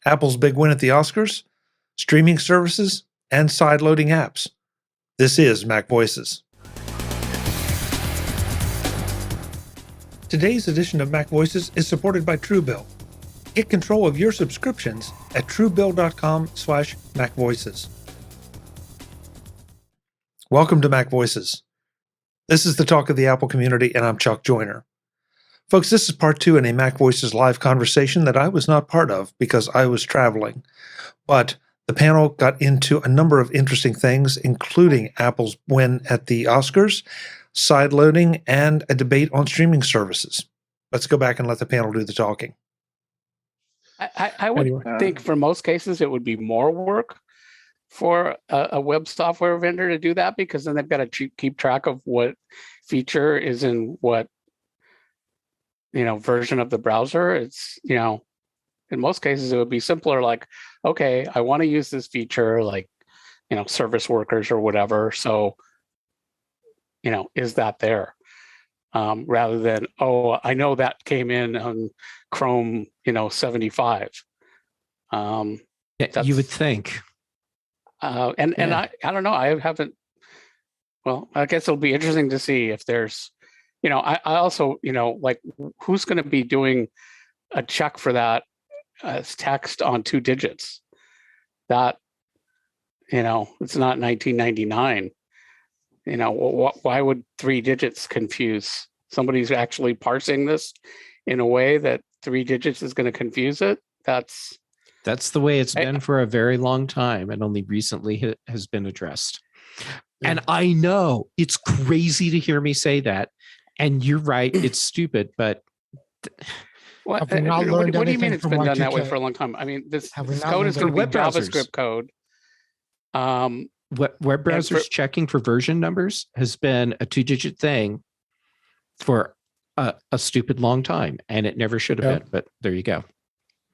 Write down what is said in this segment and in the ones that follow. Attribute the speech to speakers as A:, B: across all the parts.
A: Apple's big win at the Oscars, streaming services, and sideloading apps. This is MacVoices. Today's edition of MacVoices is supported by Truebill. Get control of your subscriptions at truebill.com/MacVoices. Welcome to MacVoices. This is the talk of the Apple community, and I'm Chuck Joyner. Folks, this is part 2 in a MacVoices live conversation that I was not part of because I was traveling. But the panel got into a number of interesting things, including Apple's win at the Oscars, sideloading, and a debate on streaming services. Let's go back and let the panel do the talking.
B: I would think for most cases it would be more work for a web software vendor to do that, because then they've got to keep track of what feature is in what version of the browser. It's in most cases it would be simpler, like, okay, I want to use this feature, like service workers or whatever, so is that there, rather than, oh, I know that came in on Chrome 75.
C: Yeah, you would think.
B: And I don't know. I haven't. Well, I guess it'll be interesting to see if there's, I also, like, who's going to be doing a check for that as text on 2 digits? That, it's not 1999. Why would 3 digits confuse? Somebody's actually parsing this in a way that 3 digits is going to confuse it.
C: That's the way it's been for a very long time, and only recently has been addressed. Yeah. And I know it's crazy to hear me say that, and you're right, it's stupid, but
B: what do you mean it's been done that way for a long time? I mean, this code is going to be JavaScript code.
C: Web browsers checking for version numbers has been a 2-digit thing for a stupid long time, and it never should have been, but there you go.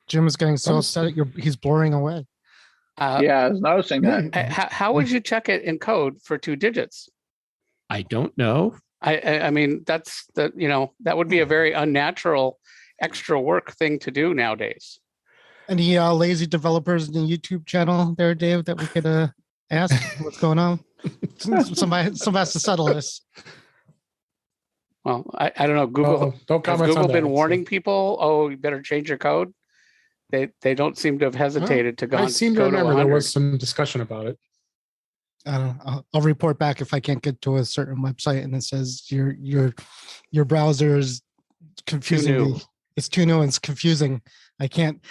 D: Jim is getting so upset he's blurring away.
E: I was noticing that.
B: How would you check it in code for 2 digits?
C: I don't know.
B: I mean, that would be a very unnatural extra work thing to do nowadays.
D: Any lazy developers in the YouTube channel there, Dave, that we could ask what's going on? Somebody has to settle this.
B: Well, I don't know. Google has Google been warning people? Oh, you better change your code. They don't seem to have hesitated to go. I
F: seem to remember there was some discussion about it.
D: I don't know. I'll report back if I can't get to a certain website and it says your browser is confusing me. It's too new and it's confusing. I can't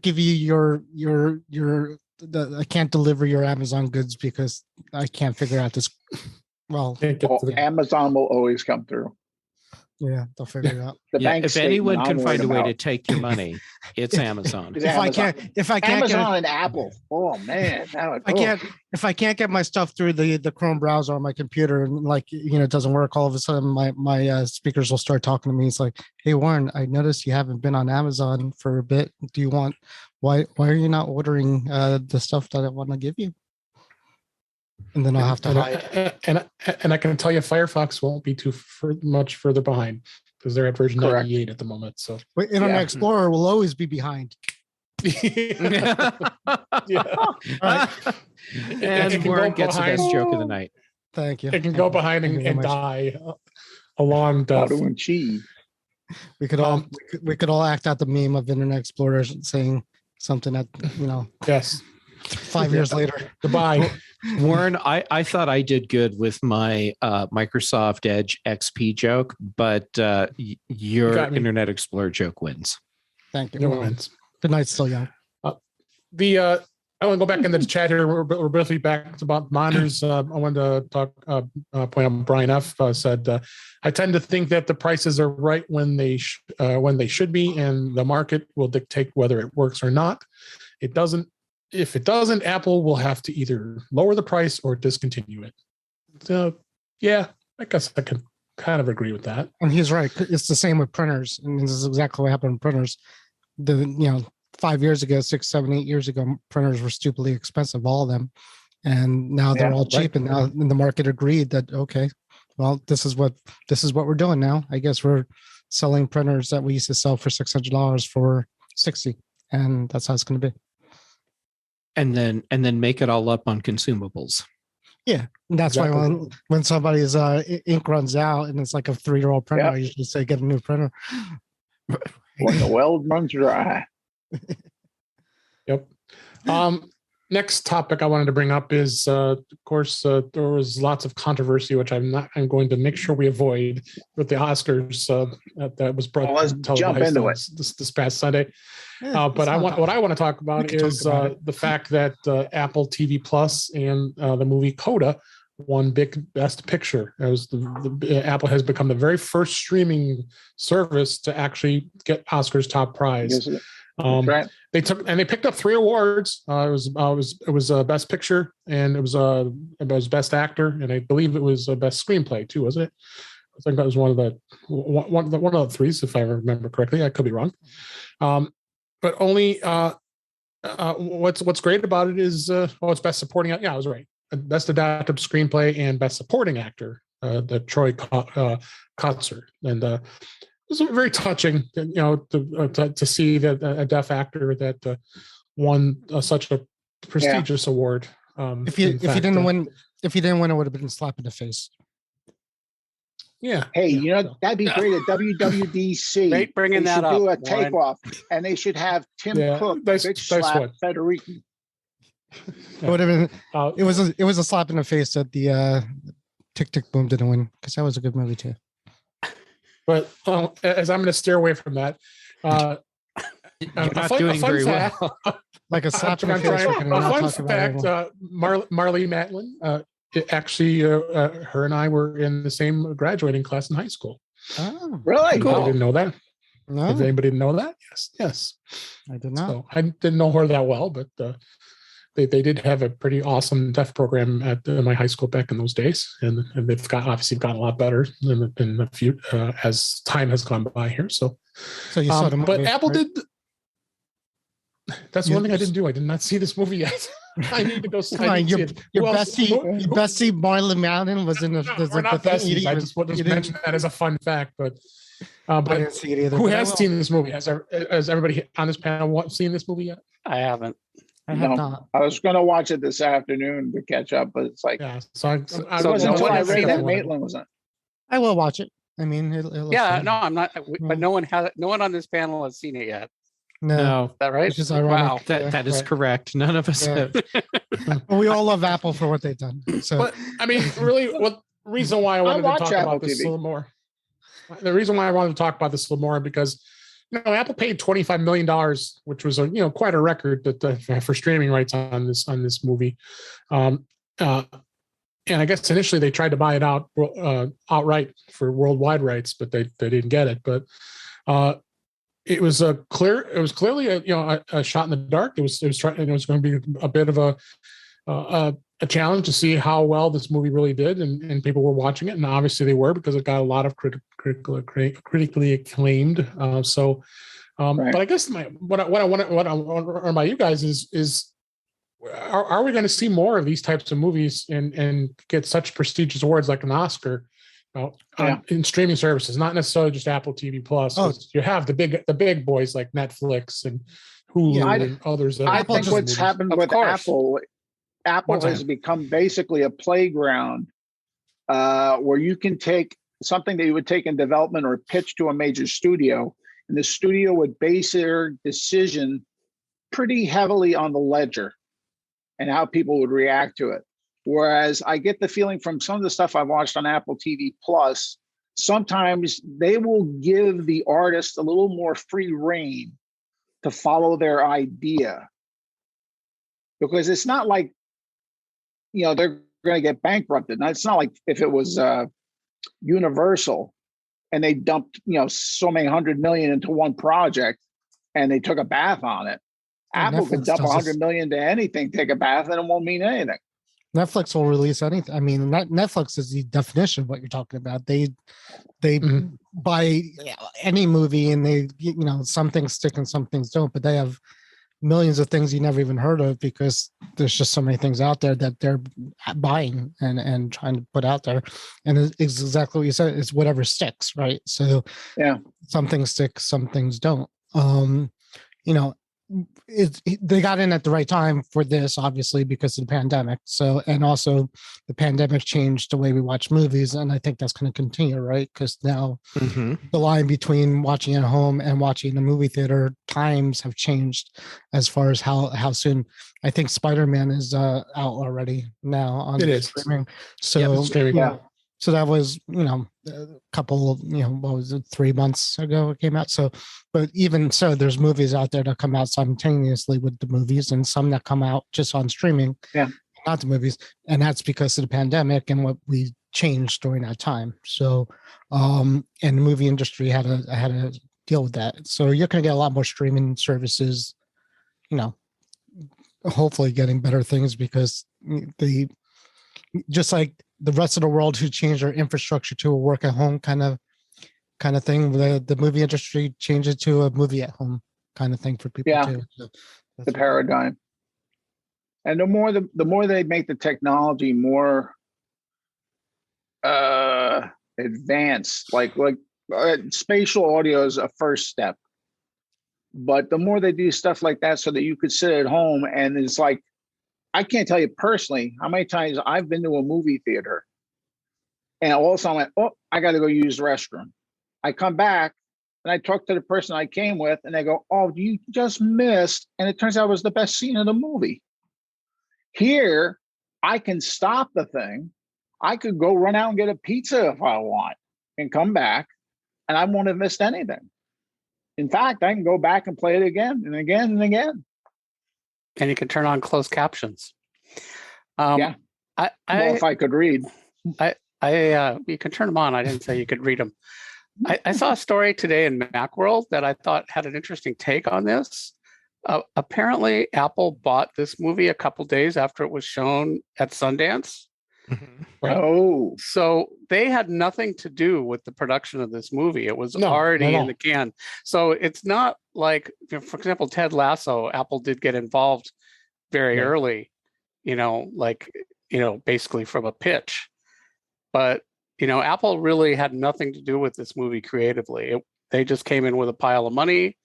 D: give you I can't deliver your Amazon goods because I can't figure out this. Well,
E: Amazon will always come through.
D: Yeah, they'll figure it out.
C: If anyone can find a way to take your money, it's Amazon.
D: If I can't
E: Amazon and Apple. Oh man,
D: if I can't get my stuff through the Chrome browser on my computer and it doesn't work, all of a sudden my speakers will start talking to me. It's like, hey Warren, I noticed you haven't been on Amazon for a bit. Why are you not ordering the stuff that I want to give you? And then I'll have to hide.
F: And I can tell you, Firefox won't be too much further behind because they're at version 98 at the moment. So,
D: but Internet Explorer will always be behind.
C: Yeah. Right. And Warren gets the best joke of the night.
D: Thank you.
F: It can go behind and die a long death.
D: We could all act out the meme of Internet Explorer saying something that
F: Yes.
D: 5 years later.
F: Goodbye.
C: Warren, I thought I did good with my Microsoft Edge XP joke, but your Internet Explorer joke wins.
D: Thank you. The night's still young.
F: I want to go back into the chat here. We're briefly back. It's about monitors. I wanted to point out Brian F. Said, I tend to think that the prices are right when they should be, and the market will dictate whether it works or not. It doesn't. If it doesn't, Apple will have to either lower the price or discontinue it. So, yeah, I guess I can kind of agree with that.
D: And he's right. It's the same with printers. I mean, this is exactly what happened with printers. 5 years ago, 6, 7, 8 years ago, printers were stupidly expensive, all of them. And now they're all cheap. Right. And now the market agreed that, okay, well, this is what we're doing now. I guess we're selling printers that we used to sell for $600 for $60. and that's how it's going to be.
C: And then make it all up on consumables.
D: Yeah, and that's why when somebody's ink runs out and it's like a 3-year-old printer, I usually say get a new printer.
E: When the weld runs dry.
F: Yep. Next topic I wanted to bring up is, of course, there was lots of controversy, which I'm going to make sure we avoid with the Oscars that was brought.
E: Let's jump into it
F: this past Sunday.
D: Yeah,
F: but what I want to talk about is the fact that Apple TV Plus and the movie Coda won Best Picture. It was Apple has become the very first streaming service to actually get Oscars top prize.
E: Right.
F: They picked up 3 awards. It was Best Picture, and it was Best Actor, and I believe it was Best Screenplay too, wasn't it? I think that was one of the 3s, if I remember correctly. I could be wrong. But only what's great about it is it's Best Supporting. Yeah, I was right. Best Adapted Screenplay and Best Supporting Actor, the Troy Kotsur, and it was very touching, to see that a deaf actor that won such a prestigious award.
D: If you didn't win, it would have been a slap in the face.
F: Yeah.
E: Hey, that'd be great at WWDC.
B: Great bringing that up.
E: Do a takeoff, and they should have Tim Cook bitch slap Federici.
D: It would have been. It was a slap in the face that the Tick Tick Boom didn't win, because that was a good movie too.
F: But as I'm going to steer away from that,
C: you're not doing very well.
D: Like a slap in the face.
F: A fun fact: Marley Matlin. Actually, her and I were in the same graduating class in high school.
D: Oh,
E: really?
F: Cool. I didn't know that.
D: No.
F: Did anybody know that? Yes.
D: I did not.
F: So I didn't know her that well, but they did have a pretty awesome deaf program at my high school back in those days, and they've obviously gotten a lot better in a few as time has gone by here. So
D: you saw the movie,
F: but Apple
D: right?
F: did. That's one thing I didn't do. I did not see this movie yet. I need to go see it.
D: Your bestie Marlon Mountain was in the
F: we're not besties. I just mentioned that as a fun fact, but
D: I didn't see it either.
F: Who has seen this movie? Has everybody on this panel seen this movie yet?
B: I haven't.
D: I have not.
E: I was going to watch it this afternoon to catch up, but it's like,
F: So I
E: wasn't until I read that Maitland was in.
D: I will watch it. I mean, it looks fun.
B: No, I'm not. But no one on this panel has seen it yet.
D: No.
B: Is that right?
D: Which is ironic.
B: Wow.
C: That is correct. None of us have.
D: Well, we all love Apple for what they've done. So,
F: but I mean, really, what reason why I wanted to talk about this a little more? The reason why I wanted to talk about this a little more because Apple paid $25 million, which was quite a record for streaming rights on this movie. And I guess initially they tried to buy it outright for worldwide rights, but they didn't get it. But it was clearly a shot in the dark. It was going to be a bit of a challenge to see how well this movie really did, and people were watching it, and obviously they were, because it got a lot of critically acclaimed. Right. But I guess what I want to learn about you guys is are we going to see more of these types of movies and get such prestigious awards like an Oscar? In streaming services, not necessarily just Apple TV Plus. You have the big boys like Netflix and Hulu and others.
E: I think what's happened with Apple has become basically a playground where you can take something that you would take in development or pitch to a major studio, and the studio would base their decision pretty heavily on the ledger and how people would react to it. Whereas I get the feeling from some of the stuff I've watched on Apple TV Plus, sometimes they will give the artist a little more free rein to follow their idea. Because it's not like, they're going to get bankrupted. Now, it's not like if it was Universal and they dumped, so many $100 million into one project and they took a bath on it. Apple could dump $100 million to anything, take a bath, and it won't mean anything.
D: Netflix will release anything. I mean, Netflix is the definition of what you're talking about. They buy any movie, and they, some things stick and some things don't, but they have millions of things you never even heard of because there's just so many things out there that they're buying and trying to put out there. And it's exactly what you said. It's whatever sticks, right? So some things stick, some things don't. they got in at the right time for this, obviously, because of the pandemic. So, and also the pandemic changed the way we watch movies, and I think that's going to continue, right? Because now the line between watching at home and watching in the movie theater times have changed as far as how soon. I think Spider-Man is out already now on streaming. So so that was, a couple of, what was it, 3 months ago it came out. So, but even so, there's movies out there that come out simultaneously with the movies, and some that come out just on streaming, not the movies. And that's because of the pandemic and what we changed during that time. So, and the movie industry had to deal with that. So you're going to get a lot more streaming services, hopefully getting better things, because just like the rest of the world who changed their infrastructure to a work at home kind of thing, the movie industry changed it to a movie at home kind of thing for people too. So
E: the paradigm. And the more they make the technology more advanced, like spatial audio is a first step, but the more they do stuff like that so that you could sit at home, and it's like, I can't tell you personally how many times I've been to a movie theater and all of a sudden I'm like, oh, I got to go use the restroom. I come back and I talk to the person I came with, and they go, oh, you just missed. And it turns out it was the best scene of the movie. Here, I can stop the thing. I could go run out and get a pizza if I want and come back, and I won't have missed anything. In fact, I can go back and play it again and again and again.
B: And you can turn on closed captions.
E: If I could read.
B: You can turn them on. I didn't say you could read them. I saw a story today in Macworld that I thought had an interesting take on this. Apparently, Apple bought this movie a couple days after it was shown at Sundance.
E: Right? Oh,
B: so they had nothing to do with the production of this movie. It was already in the can. So it's not like, for example, Ted Lasso, Apple did get involved very early, basically from a pitch. But, Apple really had nothing to do with this movie creatively. They just came in with a pile of money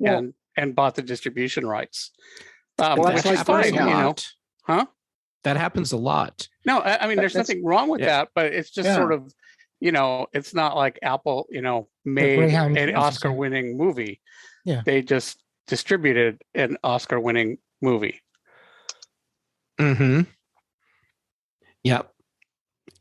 B: and bought the distribution rights.
E: That's like
B: fine, Huh?
C: That happens a lot.
B: No, I mean, there's nothing wrong with that, but it's just sort of, it's not like Apple, made an Oscar-winning movie.
D: Yeah.
B: They just distributed an Oscar-winning movie.
C: Mm-hmm. Yep.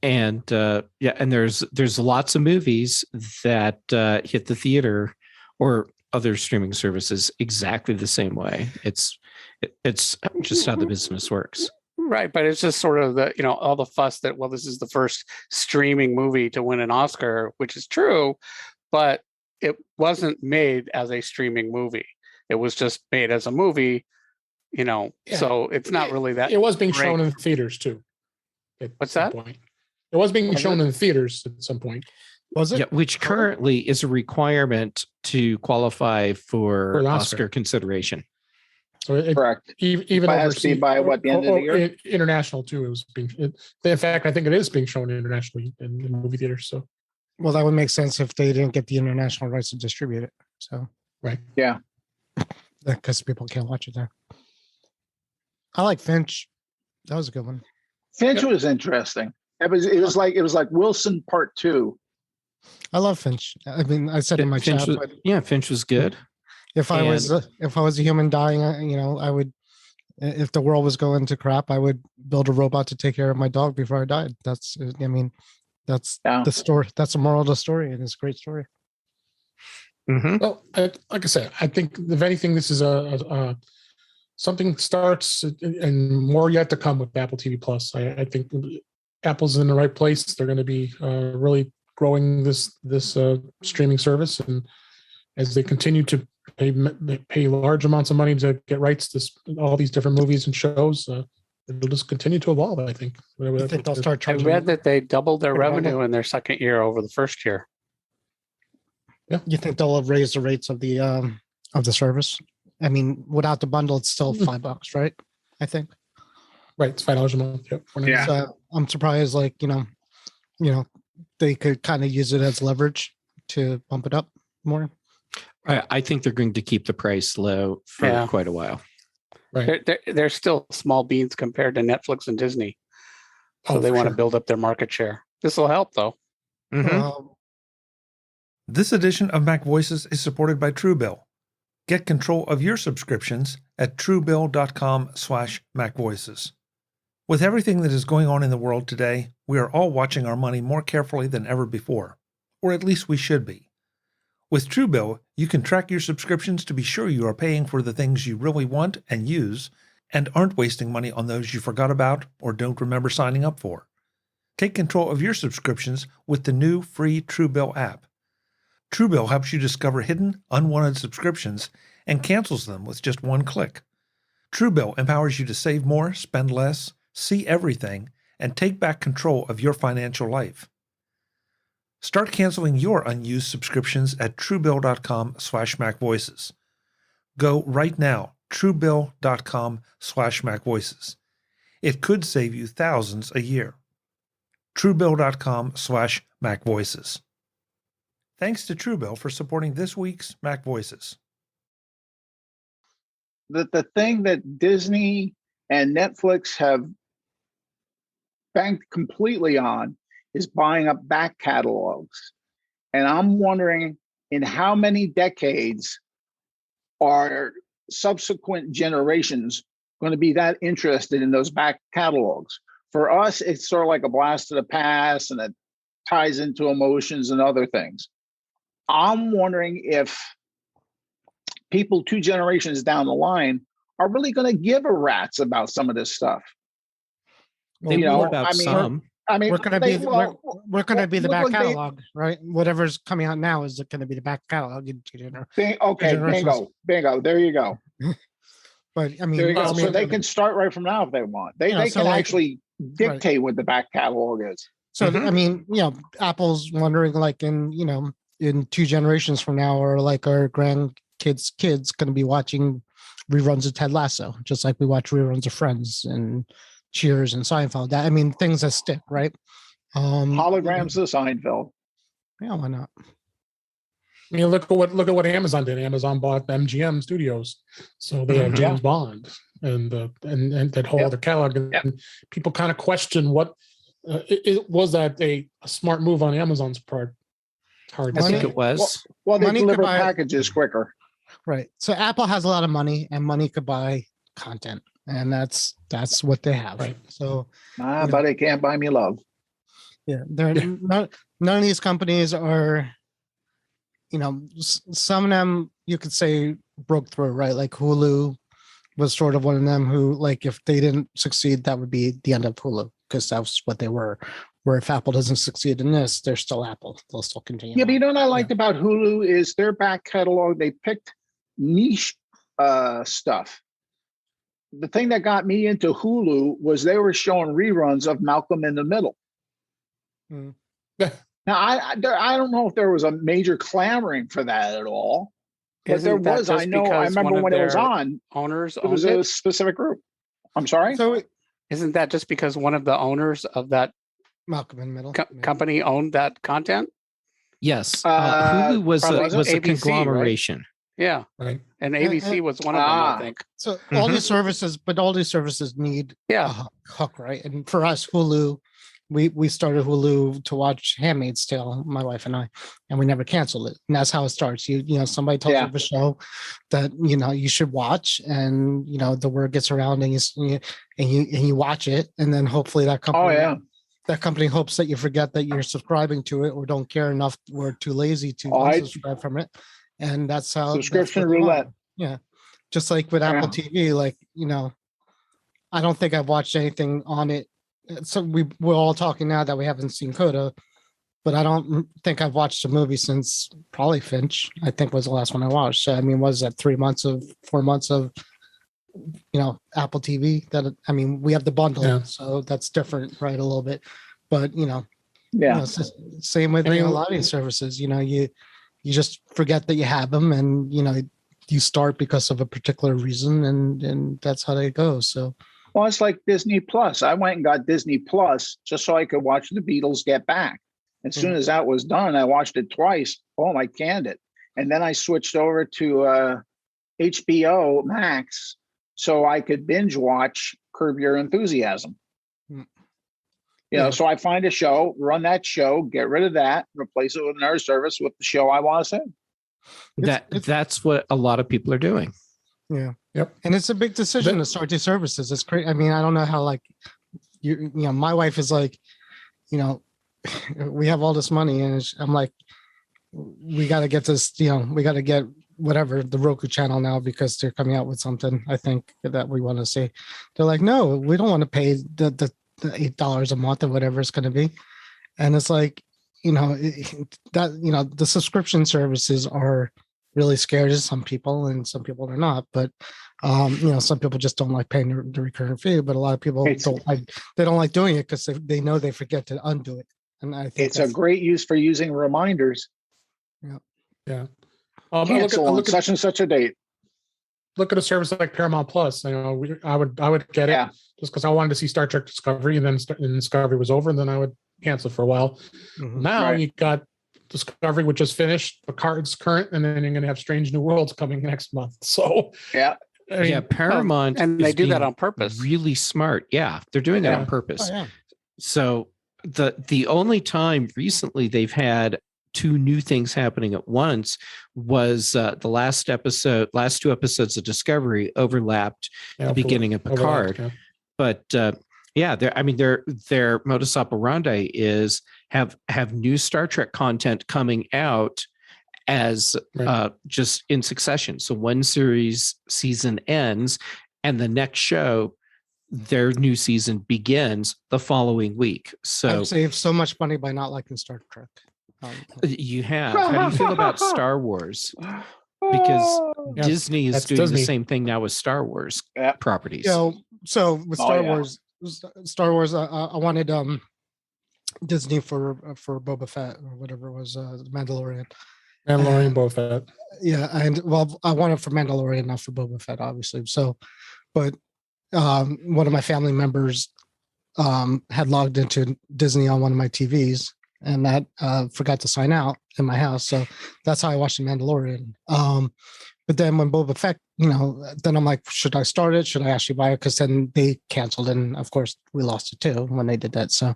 C: And and there's lots of movies that hit the theater or other streaming services exactly the same way. It's just how the business works.
B: Right, but it's just sort of the, all the fuss that, well, this is the first streaming movie to win an Oscar, which is true, but it wasn't made as a streaming movie. It was just made as a movie, so it's not really that.
F: It was being shown in theaters too.
B: What's that?
F: Point. It was being shown in theaters at some point.
D: Was it?
C: Yeah, which currently is a requirement to qualify for Oscar consideration.
F: So
E: correct.
F: Even overseas,
E: by what, the end of the year?
F: International too. It was being. In fact, I think it is being shown internationally in movie theaters. So,
D: well, that would make sense if they didn't get the international rights to distribute it. So,
F: right,
E: yeah,
D: because people can't watch it there. I like Finch. That was a good one.
E: Finch was interesting. It was like Wilson Part 2.
D: I love Finch. I mean, I said in my chat.
C: Finch was good.
D: If I was a human dying, I would, if the world was going to crap, I would build a robot to take care of my dog before I died. That's the story. That's the moral of the story, and it's a great story.
C: Mm-hmm.
F: Well, like I said, I think if anything, this is something starts and more yet to come with Apple TV Plus. I think Apple's in the right place. They're going to be really growing this streaming service, and as they continue to pay large amounts of money to get rights to all these different movies and shows, it'll just continue to evolve. I think.
D: I think they'll start charging.
B: I read that they doubled their revenue in their second year over the first year.
F: Yeah,
D: you think they'll raise the rates of the service? I mean, without the bundle, it's still $5, right? I think.
F: Right, it's $5 a month. Yep.
E: Yeah.
D: So I'm surprised, they could kind of use it as leverage to bump it up more.
C: I think they're going to keep the price low for quite a while.
F: Right.
B: They're still small beans compared to Netflix and Disney. So they want to build up their market share. This will help, though.
C: Mm-hmm.
A: This edition of MacVoices is supported by Truebill. Get control of your subscriptions at truebill.com/MacVoices. With everything that is going on in the world today, we are all watching our money more carefully than ever before, or at least we should be. With Truebill, you can track your subscriptions to be sure you are paying for the things you really want and use, and aren't wasting money on those you forgot about or don't remember signing up for. Take control of your subscriptions with the new free Truebill app. Truebill helps you discover hidden, unwanted subscriptions and cancels them with just one click. Truebill empowers you to save more, spend less, see everything, and take back control of your financial life. Start canceling your unused subscriptions at truebill.com/MacVoices. Go right now, truebill.com/MacVoices. It could save you thousands a year. truebill.com/MacVoices. Thanks to Truebill for supporting this week's MacVoices.
E: The thing that Disney and Netflix have banked completely on is buying up back catalogs. And I'm wondering, in how many decades are subsequent generations going to be that interested in those back catalogs? For us, it's sort of like a blast of the past, and it ties into emotions and other things. I'm wondering if people 2 generations down the line are really going to give a rat's about some of this stuff.
C: They will about some.
D: We're going to be the back catalog, right? Whatever's coming out now is going to be the back catalog.
E: Okay, bingo. There you go.
D: But I mean,
E: there you go. So they can start right from now if they want. They can actually dictate what the back catalog is.
D: So I mean, Apple's wondering, like, in 2 generations from now, or like our grandkids' kids going to be watching reruns of Ted Lasso, just like we watch reruns of Friends and Cheers and Seinfeld. I mean, things that stick, right?
E: Holograms of Seinfeld.
D: Yeah, why not?
F: I mean, look at what Amazon did. Amazon bought MGM Studios, so they have James Bond and that whole other catalog. And people kind of question what was that a smart move on Amazon's part.
C: I think it was.
E: Well, they deliver packages quicker.
D: Right. So Apple has a lot of money, and money could buy content, and that's what they have.
F: Right.
D: So,
E: but they can't buy me love.
D: Yeah, none of these companies are. Some of them you could say broke through, right? Like Hulu was sort of one of them who, like, if they didn't succeed, that would be the end of Hulu, because that's what they were. Where if Apple doesn't succeed in this, they're still Apple. They'll still continue.
E: Yeah, but you know what I liked about Hulu is their back catalog. They picked niche stuff. The thing that got me into Hulu was they were showing reruns of Malcolm in the Middle. Now, I don't know if there was a major clamoring for that at all, but there was. I remember when it was on.
B: Owners,
E: it was a specific group. I'm sorry.
B: So, isn't that just because one of the owners of that
D: Malcolm in the Middle
B: company owned that content?
C: Yes, Hulu was a
B: ABC,
C: conglomeration.
B: Right? Yeah,
F: right.
B: And ABC was one of them, I think.
D: So all these services need a hook, right? And for us, Hulu, we started Hulu to watch Handmaid's Tale, my wife and I, and we never canceled it. And that's how it starts. Somebody tells you of a show that you should watch, and the word gets around, and you watch it, and then hopefully that company. That company hopes that you forget that you're subscribing to it, or don't care enough, or too lazy to unsubscribe from it. And that's how
E: subscription roulette.
D: Yeah. Just like with Apple TV, like, I don't think I've watched anything on it. So we're all talking now that we haven't seen Coda, but I don't think I've watched a movie since probably Finch, I think was the last one I watched. So, I mean, was that 4 months of Apple TV we have the bundle, so that's different, right? A little bit, but same with a lot of these services. You just forget that you have them, and you start because of a particular reason, and that's how they go. So,
E: well, it's like Disney Plus. I went and got Disney Plus just so I could watch the Beatles Get Back. As soon as that was done, I watched it twice. Boom, I canned it. and then I switched over to HBO Max so I could binge watch Curb Your Enthusiasm. You know, so I find a show, run that show, get rid of that, replace it with another service with the show I want to see.
C: That's what a lot of people are doing.
D: Yeah.
F: Yep.
D: And it's a big decision to start these services. It's great. I mean, I don't know how, like, you know, my wife is like, you know, we have all this money, and I'm like, we got to get this, you know, we got to get whatever, the Roku channel now, because they're coming out with something, I think, that we want to see. They're like, no, we don't want to pay the $8 a month or whatever it's going to be. And it's like, you know, that, you know, the subscription services are really scary to some people, and some people are not. But you know, some people just don't like paying the recurring fee, but a lot of people don't like doing it because they know they forget to undo it. And I think
E: it's a great use for using reminders.
F: Yeah.
E: Cancel on such and such a date.
F: Look at a service like Paramount Plus. You know, I would get it just because I wanted to see Star Trek Discovery, and then Discovery was over, and then I would cancel for a while.
D: Mm-hmm.
F: Now you got Discovery, which just finished, Picard's current, and then you're going to have Strange New Worlds coming next month. So
E: I mean,
C: Paramount,
B: and they do that on purpose.
C: Really smart. Yeah, they're doing it on purpose. So the only time recently they've had two new things happening at once was the last two episodes of Discovery overlapped the beginning of Picard. But their modus operandi is have new Star Trek content coming out as just in succession. So one season ends, and the next show, their new season begins the following week. So
D: I've saved so much money by not liking Star Trek.
C: You have. How do you feel about Star Wars? Because Disney is doing the same thing now with Star Wars properties.
D: You know, so with Star Wars, I wanted Disney for Boba Fett or whatever it was, Mandalorian.
F: Boba Fett.
D: Yeah, and well, I wanted for Mandalorian, not for Boba Fett, obviously. So, but one of my family members had logged into Disney on one of my TVs, and that forgot to sign out in my house. So that's how I watched The Mandalorian. But then when Boba Fett, you know, then I'm like, should I start it? Should I actually buy it? Because then they canceled, and of course we lost it too when they did that. So,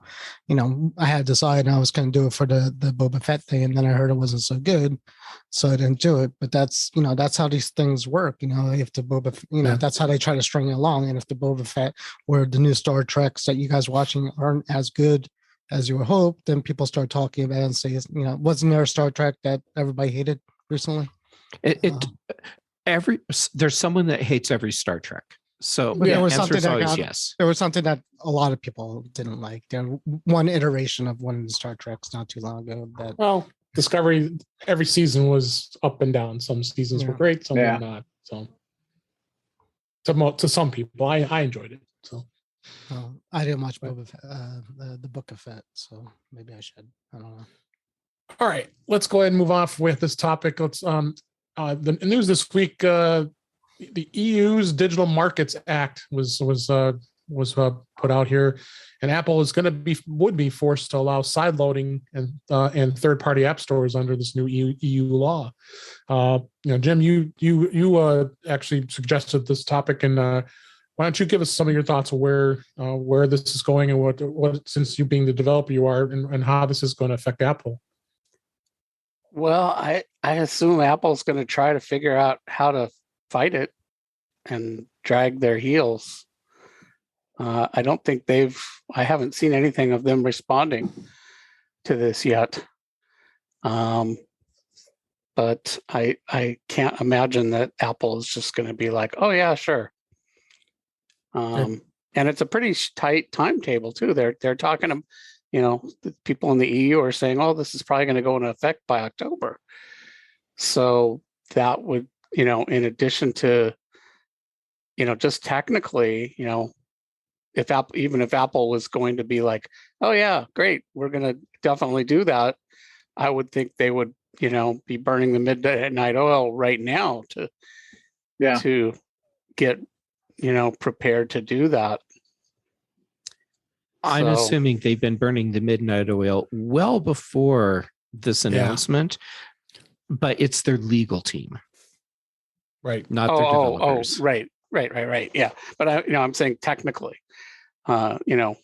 D: you know, I had decided I was going to do it for the Boba Fett thing, and then I heard it wasn't so good, so I didn't do it. But that's, you know, that's how these things work. You know, if the Boba, you know, that's how they try to string it along. And if the Boba Fett or the new Star Treks that you guys watching aren't as good as you would hope, then people start talking about it and say, you know, wasn't there a Star Trek that everybody hated recently?
C: There's someone that hates every Star Trek. So
D: the answer is
C: always yes.
D: There was something that a lot of people didn't like. There one iteration of one of the Star Treks not too long ago.
F: Discovery, every season was up and down. Some seasons were great, some were not. So to some people, I enjoyed it. So
D: I didn't watch Boba Fett, the Book of Fett, so maybe I should. I don't know.
F: All right, let's go ahead and move off with this topic. Let's the news this week. The EU's Digital Markets Act was put out here, and Apple would be forced to allow sideloading and third-party app stores under this new EU law. You know, Jim, you actually suggested this topic, and why don't you give us some of your thoughts of where this is going, and what since you being the developer you are, and how this is going to affect Apple.
B: Well, I assume Apple's going to try to figure out how to fight it and drag their heels. I don't think I haven't seen anything of them responding to this yet. But I can't imagine that Apple is just going to be like, oh yeah, sure. And it's a pretty tight timetable too. They're talking, you know, the people in the EU are saying, oh, this is probably going to go into effect by October. So that would, you know, in addition to, you know, just technically, you know, if Apple was going to be like, oh yeah, great, we're going to definitely do that, I would think they would, you know, be burning the midnight oil right now to get, you know, prepared to do that.
C: I'm assuming they've been burning the midnight oil well before this announcement, but it's their legal team,
F: right?
C: Not their developers.
B: Right. Yeah, but I'm saying technically, even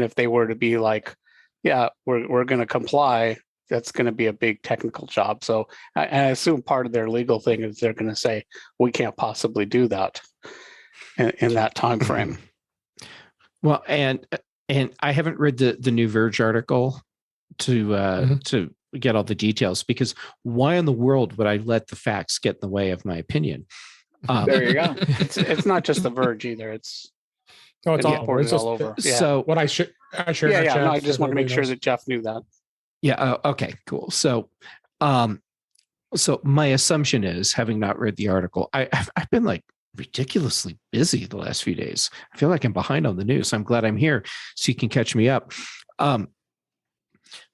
B: if they were to be like, yeah, we're going to comply, that's going to be a big technical job. So I assume part of their legal thing is they're going to say we can't possibly do that in that time frame.
C: Well, and I haven't read the new Verge article to get all the details, because why in the world would I let the facts get in the way of my opinion?
E: There you go.
B: It's not just the Verge either. It's
F: all over. It's
B: all over. Yeah.
F: So what I shared.
B: No, I just want to make sure that Jeff knew that.
C: Yeah. Okay. Cool. So, so my assumption is, having not read the article, I've been like ridiculously busy the last few days. I feel like I'm behind on the news. I'm glad I'm here so you can catch me up.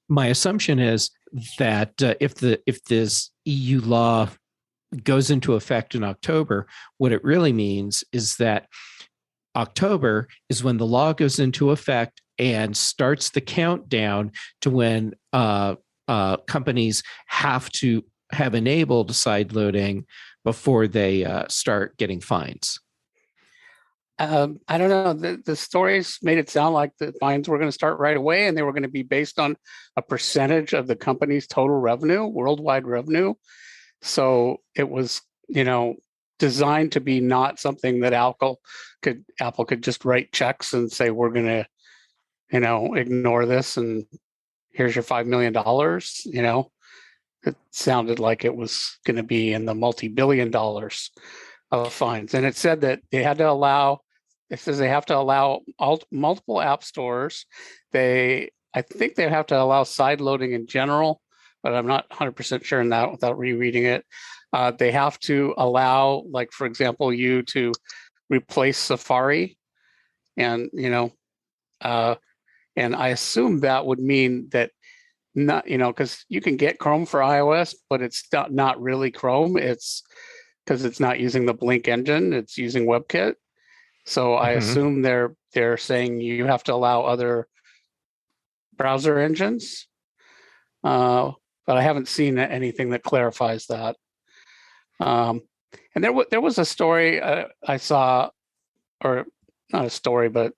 C: My assumption is that if this EU law goes into effect in October, what it really means is that October is when the law goes into effect and starts the countdown to when companies have to have enabled side loading before they start getting fines.
B: I don't know. The stories made it sound like the fines were going to start right away, and they were going to be based on a percentage of the company's total revenue, worldwide revenue. So it was, designed to be not something that Apple could just write checks and say, we're going to, ignore this and here's your $5 million. It sounded like it was going to be in the multi-billion dollars of fines. And it said that they have to allow multiple app stores. I think they have to allow side loading in general, but I'm not 100% sure in that without rereading it. They have to allow, like, for example, you to replace Safari, and and I assume that would mean that not, because you can get Chrome for iOS, but it's not really Chrome. It's because it's not using the Blink engine; it's using WebKit. So I assume they're saying you have to allow other browser engines, but I haven't seen anything that clarifies that. And there was a story I saw, or not a story, but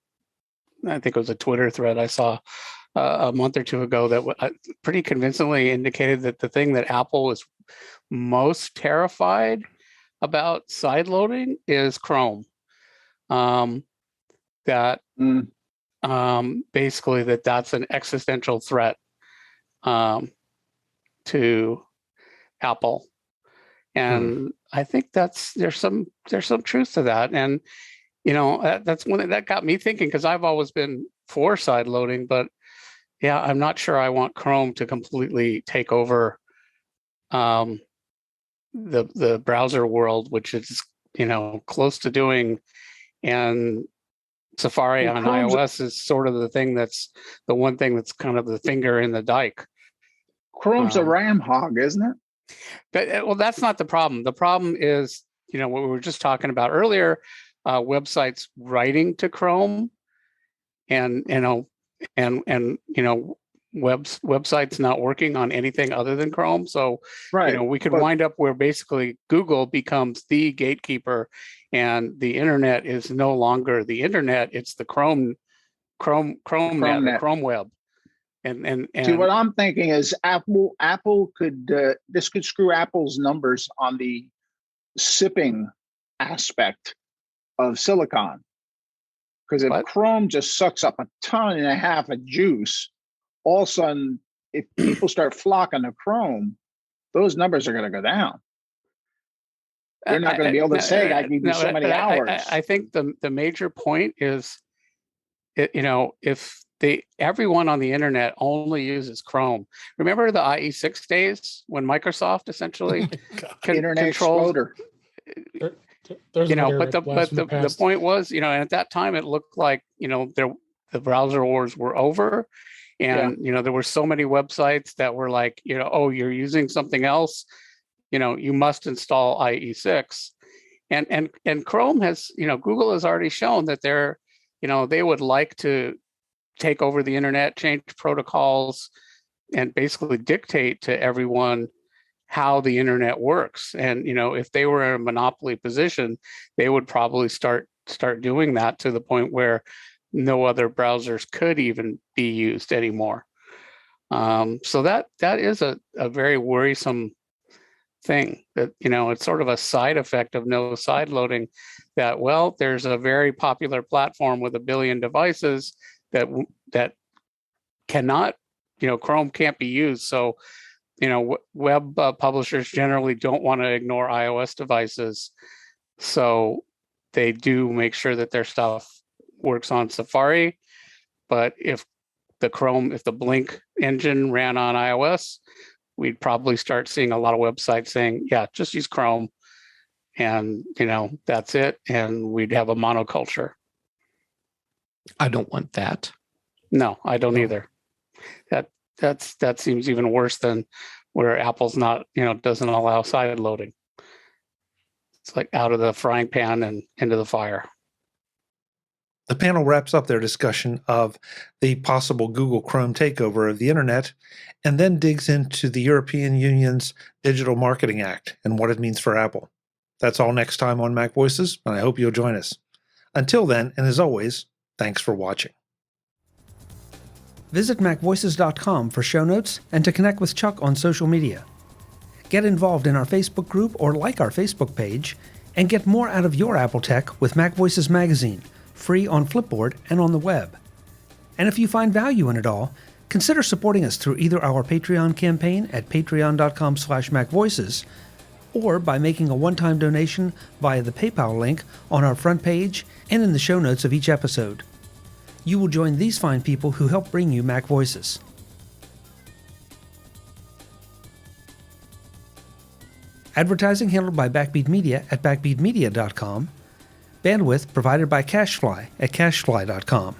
B: I think it was a Twitter thread I saw a month or two ago that pretty convincingly indicated that the thing that Apple was most terrified about side loading is Chrome. Basically that's an existential threat to Apple. And I think there's some truth to that. And that's one that got me thinking, because I've always been for side loading, but yeah, I'm not sure I want Chrome to completely take over the browser world, which is close to doing, and Safari on iOS is sort of the one thing that's kind of the finger in the dike.
E: Chrome's a RAM hog, isn't it?
B: Well, that's not the problem. The problem is, what we were just talking about earlier, websites writing to Chrome, and websites not working on anything other than Chrome. So, we could wind up where basically Google becomes the gatekeeper, and the internet is no longer the internet; it's the Chrome net, or Chrome web. And
E: see, what I'm thinking is Apple could this could screw Apple's numbers on the sipping aspect of silicon, because if Chrome just sucks up a ton and a half of juice, all of a sudden, if people start flocking to Chrome, those numbers are going to go down. They're not going to be able to say, I give you so many hours.
B: I think the major point is, if everyone on the internet only uses Chrome. Remember the IE6 days when Microsoft essentially controlled?
F: But
B: the point was, and at that time it looked like the browser wars were over, and there were so many websites that were like, oh, you're using something else, you must install IE6, and Chrome has, Google has already shown that they would like to take over the internet, change protocols, and basically dictate to everyone how the internet works. And, if they were in a monopoly position, they would probably start doing that to the point where no other browsers could even be used anymore. So that is a very worrisome thing, that, it's sort of a side effect of no side loading, that, well, there's a very popular platform with 1 billion devices that cannot, Chrome can't be used. So, web publishers generally don't want to ignore iOS devices. So they do make sure that their stuff works on Safari. But if the Blink engine ran on iOS, we'd probably start seeing a lot of websites saying, yeah, just use Chrome. And, that's it. And we'd have a monoculture.
C: I don't want that.
B: No, I don't either. That seems even worse than where Apple's not, doesn't allow side loading. It's like out of the frying pan and into the fire.
A: The panel wraps up their discussion of the possible Google Chrome takeover of the internet, and then digs into the European Union's Digital Marketing Act and what it means for Apple. That's all next time on Mac Voices, and I hope you'll join us. Until then, and as always, thanks for watching. Visit MacVoices.com for show notes and to connect with Chuck on social media. Get involved in our Facebook group or like our Facebook page, and get more out of your Apple tech with Mac Voices Magazine, free on Flipboard and on the web. And if you find value in it all, consider supporting us through either our Patreon campaign at patreon.com/MacVoices, or by making a one-time donation via the PayPal link on our front page and in the show notes of each episode. You will join these fine people who help bring you Mac Voices. Advertising handled by Backbeat Media at backbeatmedia.com. Bandwidth provided by CacheFly at cachefly.com.